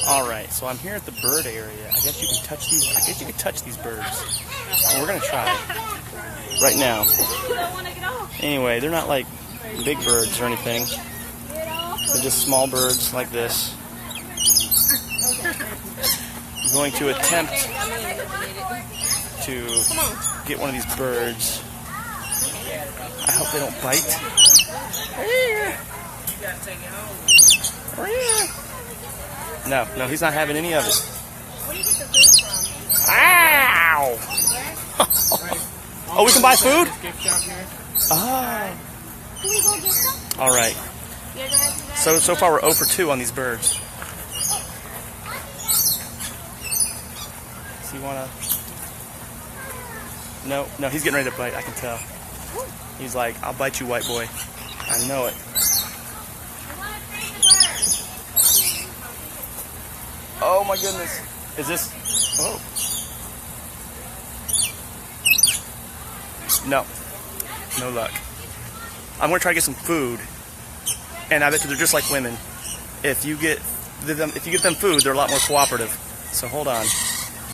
Alright, so I'm here at the bird area. I guess you can touch these. I guess you can touch these birds. Well, we're gonna try it right now. Anyway, they're not like big birds or anything. They're just small birds like this. I'm going to attempt to get one of these birds. I hope they don't bite. No, he's not having any of it. Ow! Oh, we can buy food? Oh. Alright. So far we're 0 for 2 on these birds. So you wanna... No, he's getting ready to bite, I can tell. He's like, I'll bite you, white boy. I know it. Oh my goodness. Is this... Oh. No luck. I'm going to try to get some food. And I bet you they're just like women. If you get them food, they're a lot more cooperative. So hold on.